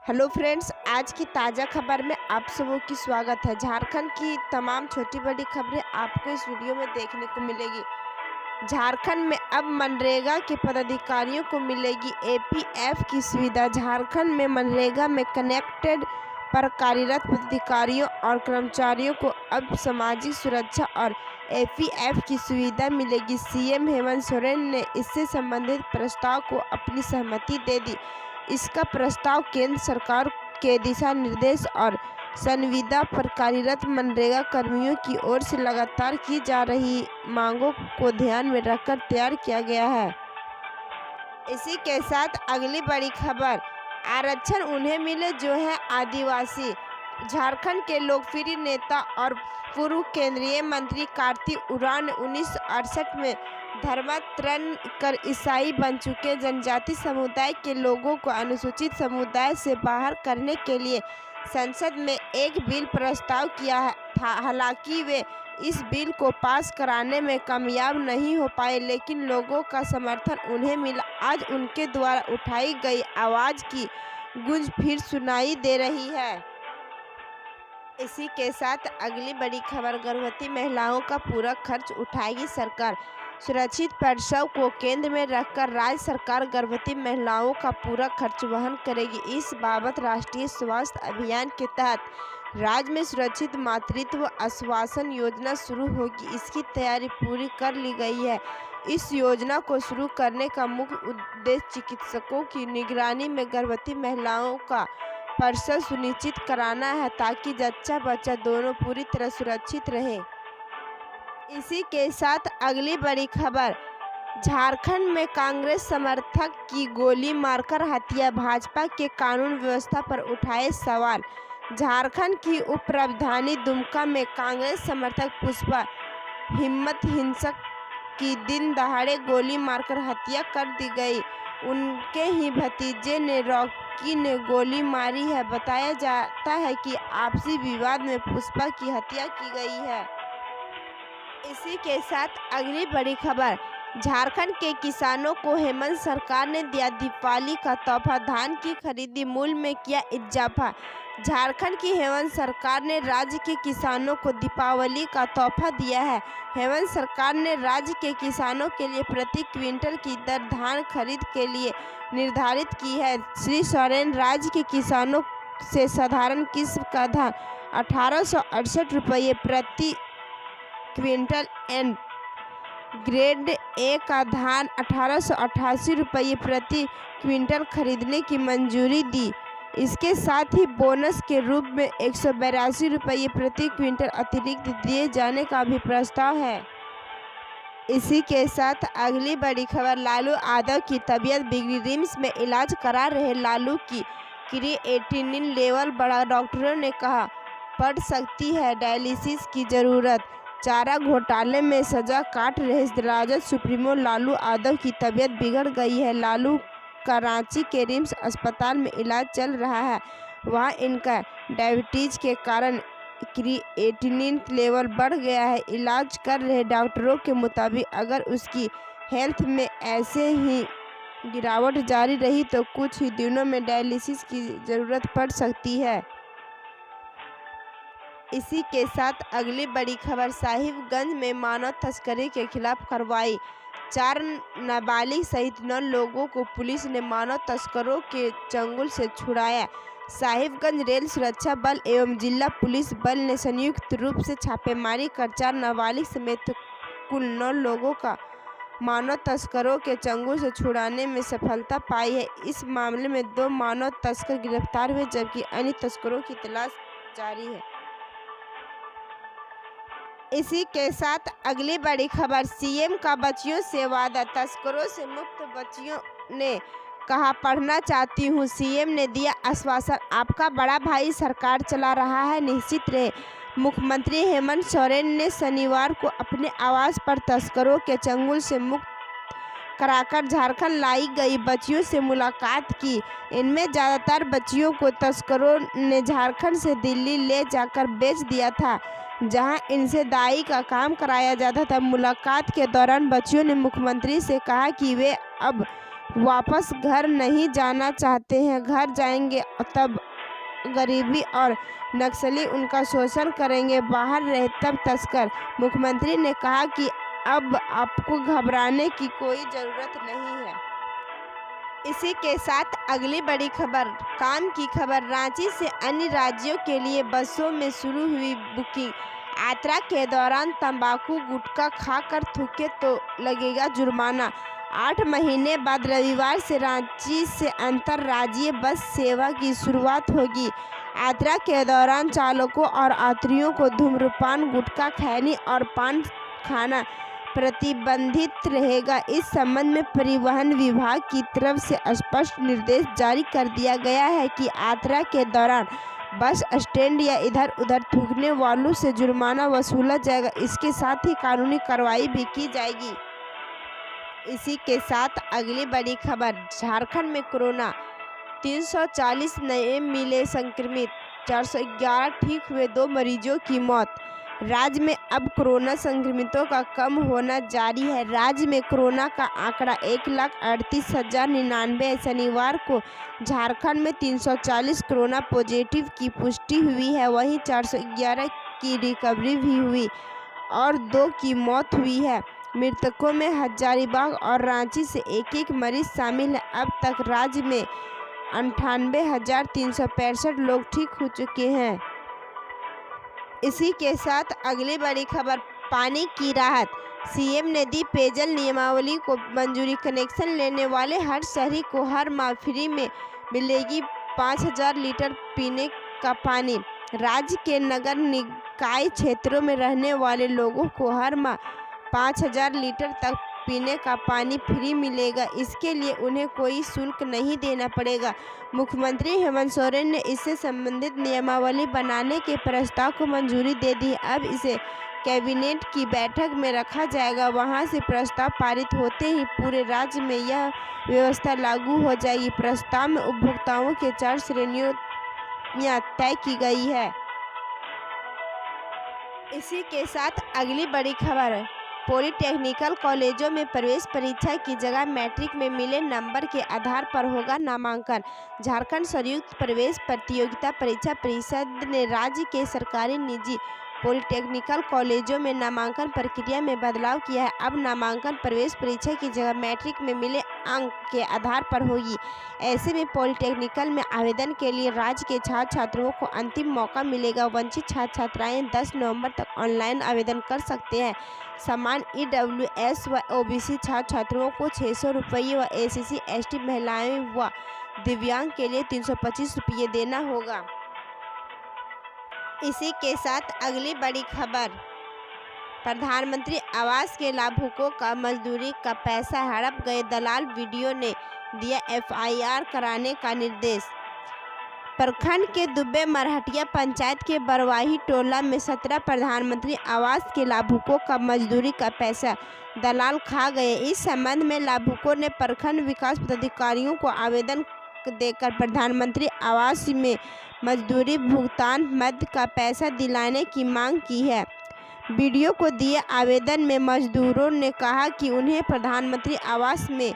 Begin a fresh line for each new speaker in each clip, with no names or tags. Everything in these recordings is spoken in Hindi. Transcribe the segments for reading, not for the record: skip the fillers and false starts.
हेलो फ्रेंड्स, आज की ताज़ा खबर में आप सबों की स्वागत है। झारखंड की तमाम छोटी बड़ी खबरें आपको इस वीडियो में देखने को मिलेगी। झारखंड में अब मनरेगा के पदाधिकारियों को मिलेगी एपीएफ की सुविधा। झारखंड में मनरेगा में कनेक्टेड पर कार्यरत पदाधिकारियों और कर्मचारियों को अब सामाजिक सुरक्षा और एपीएफ की सुविधा मिलेगी। सीएम हेमंत सोरेन ने इससे संबंधित प्रस्ताव को अपनी सहमति दे दी। इसका प्रस्ताव केंद्र सरकार के दिशा निर्देश और संविदा पर कार्यरत मनरेगा कर्मियों की ओर से लगातार की जा रही मांगों को ध्यान में रखकर तैयार किया गया है। इसी के साथ अगली बड़ी खबर, आरक्षण उन्हें मिले जो है आदिवासी। झारखंड के लोकप्रिय नेता और पूर्व केंद्रीय मंत्री कार्तिक उरांव ने 1968 में धर्मांतरण कर ईसाई बन चुके जनजाति समुदाय के लोगों को अनुसूचित समुदाय से बाहर करने के लिए संसद में एक बिल प्रस्ताव किया था। हालांकि वे इस बिल को पास कराने में कामयाब नहीं हो पाए, लेकिन लोगों का समर्थन उन्हें मिला। आज उनके द्वारा उठाई गई आवाज़ की गूंज फिर सुनाई दे रही है। इसी के साथ अगली बड़ी खबर, गर्भवती महिलाओं का पूरा खर्च उठाएगी सरकार। सुरक्षित प्रसव को केंद्र में रखकर राज्य सरकार गर्भवती महिलाओं का पूरा खर्च वहन करेगी। इस बाबत राष्ट्रीय स्वास्थ्य अभियान के तहत राज्य में सुरक्षित मातृत्व आश्वासन योजना शुरू होगी। इसकी तैयारी पूरी कर ली गई है। इस योजना को शुरू करने का मुख्य उद्देश्य चिकित्सकों की निगरानी में गर्भवती महिलाओं का प्रसव सुनिश्चित कराना है, ताकि जच्चा बच्चा दोनों पूरी तरह सुरक्षित रहे। इसी के साथ अगली बड़ी खबर, झारखंड में कांग्रेस समर्थक की गोली मारकर हत्या। भाजपा के कानून व्यवस्था पर उठाए सवाल। झारखंड की उप राजधानी दुमका में कांग्रेस समर्थक पुष्पा हिम्मत हिंसक की दिन दहाड़े गोली मारकर हत्या कर दी गई। उनके ही भतीजे ने रॉकी ने गोली मारी है। बताया जाता है कि आपसी विवाद में पुष्पा की हत्या की गई है। इसी के साथ अगली बड़ी खबर, झारखंड के किसानों को हेमंत सरकार ने दिया दीपावली का तोहफा। धान की खरीदी मूल्य में किया इजाफा। झारखंड की हेमंत सरकार ने राज्य के किसानों को दीपावली का तोहफा दिया है। हेमंत सरकार ने राज्य के किसानों के लिए प्रति क्विंटल की दर धान खरीद के लिए निर्धारित की है। श्री सोरेन राज्य के किसानों से साधारण किस्म का धान 1868 रुपये प्रति क्विंटल एंड ग्रेड ए का धान 1888 रुपये प्रति क्विंटल खरीदने की मंजूरी दी। इसके साथ ही बोनस के रूप में 182 रुपये प्रति क्विंटल अतिरिक्त दिए जाने का भी प्रस्ताव है। इसी के साथ अगली बड़ी खबर, लालू यादव की तबीयत बिगड़ी। रिम्स में इलाज करा रहे लालू की क्रिएटिनिन लेवल बढ़ा। डॉक्टरों ने कहा पड़ सकती है डायलिसिस की ज़रूरत। चारा घोटाले में सजा काट रहे राजद सुप्रीमो लालू यादव की तबीयत बिगड़ गई है। लालू का रांची के रिम्स अस्पताल में इलाज चल रहा है। वहां इनका डायबिटीज के कारण क्रिएटिनिन लेवल बढ़ गया है। इलाज कर रहे डॉक्टरों के मुताबिक अगर उसकी हेल्थ में ऐसे ही गिरावट जारी रही तो कुछ ही दिनों में डायलिसिस की ज़रूरत पड़ सकती है। इसी के साथ अगली बड़ी खबर, साहिबगंज में मानव तस्करी के खिलाफ कार्रवाई। 4 नाबालिग सहित 9 लोगों को पुलिस ने मानव तस्करों के चंगुल से छुड़ाया। साहिबगंज रेल सुरक्षा बल एवं जिला पुलिस बल ने संयुक्त रूप से छापेमारी कर 4 नाबालिग समेत कुल 9 लोगों का मानव तस्करों के चंगुल से छुड़ाने में सफलता पाई है। इस मामले में 2 मानव तस्कर गिरफ्तार हुए, जबकि अन्य तस्करों की तलाश जारी है। इसी के साथ अगली बड़ी खबर, सीएम का बच्चियों से वादा। तस्करों से मुक्त बच्चियों ने कहा पढ़ना चाहती हूँ। सीएम ने दिया आश्वासन, आपका बड़ा भाई सरकार चला रहा है, निश्चित रहे। मुख्यमंत्री हेमंत सोरेन ने शनिवार को अपने आवास पर तस्करों के चंगुल से मुक्त कराकर झारखंड लाई गई बच्चियों से मुलाकात की। इनमें ज़्यादातर बच्चियों को तस्करों ने झारखंड से दिल्ली ले जाकर बेच दिया था, जहां इनसे दाई का काम कराया जाता था। मुलाकात के दौरान बच्चियों ने मुख्यमंत्री से कहा कि वे अब वापस घर नहीं जाना चाहते हैं। घर जाएंगे तब गरीबी और नक्सली उनका शोषण करेंगे। बाहर रहे तब तस्कर। मुख्यमंत्री ने कहा कि अब आपको घबराने की कोई ज़रूरत नहीं है। इसी के साथ अगली बड़ी खबर, काम की खबर। रांची से अन्य राज्यों के लिए बसों में शुरू हुई बुकिंग। यात्रा के दौरान तंबाकू गुटखा खाकर थूके तो लगेगा जुर्माना। 8 महीने बाद रविवार से रांची से अंतर्राज्यीय बस सेवा की शुरुआत होगी। यात्रा के दौरान चालकों और यात्रियों को धूम्रपान, गुटखा खैनी और पान खाना प्रतिबंधित रहेगा। इस संबंध में परिवहन विभाग की तरफ से स्पष्ट निर्देश जारी कर दिया गया है कि यात्रा के दौरान बस स्टैंड या इधर उधर थूकने वालों से जुर्माना वसूला जाएगा। इसके साथ ही कानूनी कार्रवाई भी की जाएगी। इसी के साथ अगली बड़ी खबर, झारखंड में कोरोना 340 नए मिले संक्रमित, 411 ठीक हुए, 2 मरीजों की मौत। राज्य में अब कोरोना संक्रमितों का कम होना जारी है। राज्य में कोरोना का आंकड़ा 1,38,099 है। शनिवार को झारखंड में 340 कोरोना पॉजिटिव की पुष्टि हुई है। वहीं 411 की रिकवरी भी हुई और 2 की मौत हुई है। मृतकों में हजारीबाग और रांची से एक मरीज शामिल है। अब तक राज्य में 98,365 लोग ठीक हो चुके हैं। इसी के साथ अगली बड़ी खबर, पानी की राहत। सीएम ने दी पेयजल नियमावली को मंजूरी। कनेक्शन लेने वाले हर शहरी को हर माह फ्री में मिलेगी 5,000 लीटर पीने का पानी। राज्य के नगर निकाय क्षेत्रों में रहने वाले लोगों को हर माह 5,000 लीटर तक पीने का पानी फ्री मिलेगा। इसके लिए उन्हें कोई शुल्क नहीं देना पड़ेगा। मुख्यमंत्री हेमंत सोरेन ने इससे संबंधित नियमावली बनाने के प्रस्ताव को मंजूरी दे दी। अब इसे कैबिनेट की बैठक में रखा जाएगा। वहां से प्रस्ताव पारित होते ही पूरे राज्य में यह व्यवस्था लागू हो जाएगी। प्रस्ताव में उपभोक्ताओं के 4 श्रेणियों तय की गई है। इसी के साथ अगली बड़ी खबर, पॉलिटेक्निकल कॉलेजों में प्रवेश परीक्षा की जगह मैट्रिक में मिले नंबर के आधार पर होगा नामांकन। झारखंड संयुक्त प्रवेश प्रतियोगिता परीक्षा परिषद ने राज्य के सरकारी निजी पॉलिटेक्निकल कॉलेजों में नामांकन प्रक्रिया में बदलाव किया है। अब नामांकन प्रवेश परीक्षा की जगह मैट्रिक में मिले अंक के आधार पर होगी। ऐसे में पॉलिटेक्निकल में आवेदन के लिए राज्य के छात्र छात्राओं को अंतिम मौका मिलेगा। वंचित छात्र छात्राएं 10 नवंबर तक ऑनलाइन आवेदन कर सकते हैं। समान EWS व OBC छात्र छात्राओं को 600 रुपये व SC ST महिलाएं व दिव्यांग के लिए 325 रुपये देना होगा। इसी के साथ अगली बड़ी खबर, प्रधानमंत्री आवास के लाभुकों का मजदूरी का पैसा हड़प गए दलाल, वीडियो ने दिया FIR कराने का निर्देश। प्रखंड के दुबे मरहटिया पंचायत के बरवाही टोला में 17 प्रधानमंत्री आवास के लाभुकों का मजदूरी का पैसा दलाल खा गए। इस संबंध में लाभुकों ने प्रखंड विकास पदाधिकारियों को आवेदन देकर प्रधानमंत्री आवास में मजदूरी भुगतान मद का पैसा दिलाने की मांग की है। वीडियो को दिए आवेदन में मजदूरों ने कहा कि उन्हें प्रधानमंत्री आवास में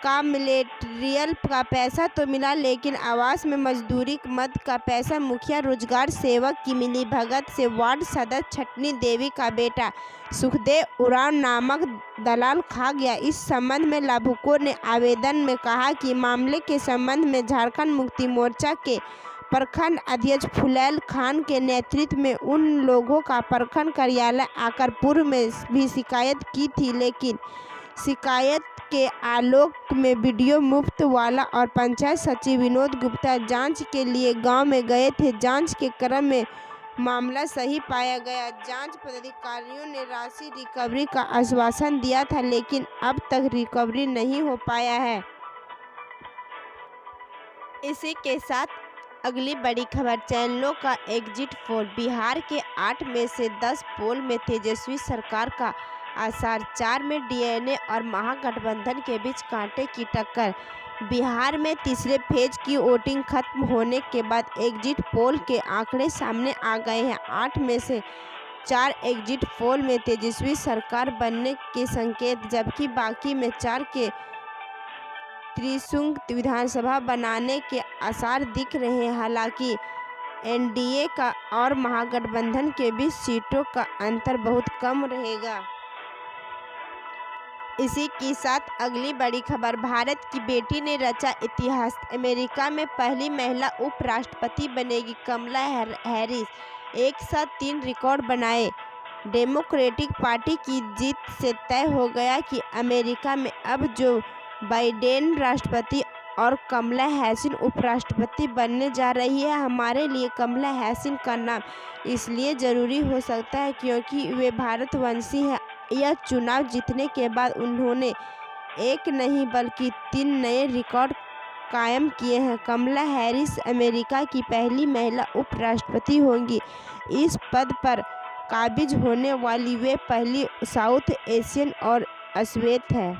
का मटेरियल का पैसा तो मिला, लेकिन आवास में मजदूरी मद का पैसा मुखिया रोजगार सेवक की मिलीभगत से वार्ड सदस्य छटनी देवी का बेटा सुखदेव उरांव नामक दलाल खा गया। इस संबंध में लाभुकों ने आवेदन में कहा कि मामले के संबंध में झारखंड मुक्ति मोर्चा के प्रखंड अध्यक्ष फुलैल खान के नेतृत्व में उन लोगों का प्रखंड कार्यालय आकर पूर्व में भी शिकायत की थी, लेकिन शिकायत के आलोक में वीडियो मुफ्त वाला और पंचायत सचिव विनोद गुप्ता जांच के लिए गांव में गए थे। जांच के क्रम में मामला सही पाया गया। जांच पदाधिकारियों ने राशि रिकवरी का आश्वासन दिया था, लेकिन अब तक रिकवरी नहीं हो पाया है। इसी के साथ अगली बड़ी खबर, चैनलों का एग्जिट पोल। बिहार के 8 में से 10 पोल में तेजस्वी सरकार का आसार। 4 में DNA और महागठबंधन के बीच कांटे की टक्कर। बिहार में तीसरे फेज की वोटिंग खत्म होने के बाद एग्जिट पोल के आंकड़े सामने आ गए हैं। 8 में से 4 एग्जिट पोल में तेजस्वी सरकार बनने के संकेत, जबकि बाकी में 4 के त्रिशंकु विधानसभा बनाने के आसार दिख रहे हैं। हालांकि एनडीए का और महागठबंधन के बीच सीटों का अंतर बहुत कम रहेगा। इसी के साथ अगली बड़ी खबर, भारत की बेटी ने रचा इतिहास, अमेरिका में पहली महिला उपराष्ट्रपति बनेगी कमला हैरिस, एक साथ 3 रिकॉर्ड बनाए। डेमोक्रेटिक पार्टी की जीत से तय हो गया कि अमेरिका में अब जो बाइडेन राष्ट्रपति और कमला हैरिस उपराष्ट्रपति बनने जा रही है। हमारे लिए कमला हैरिस का नाम इसलिए ज़रूरी हो सकता है क्योंकि वे भारतवंशी हैं। यह चुनाव जीतने के बाद उन्होंने एक नहीं बल्कि 3 नए रिकॉर्ड कायम किए हैं। कमला हैरिस अमेरिका की पहली महिला उपराष्ट्रपति होंगी। इस पद पर काबिज होने वाली वे पहली साउथ एशियन और श्वेत है।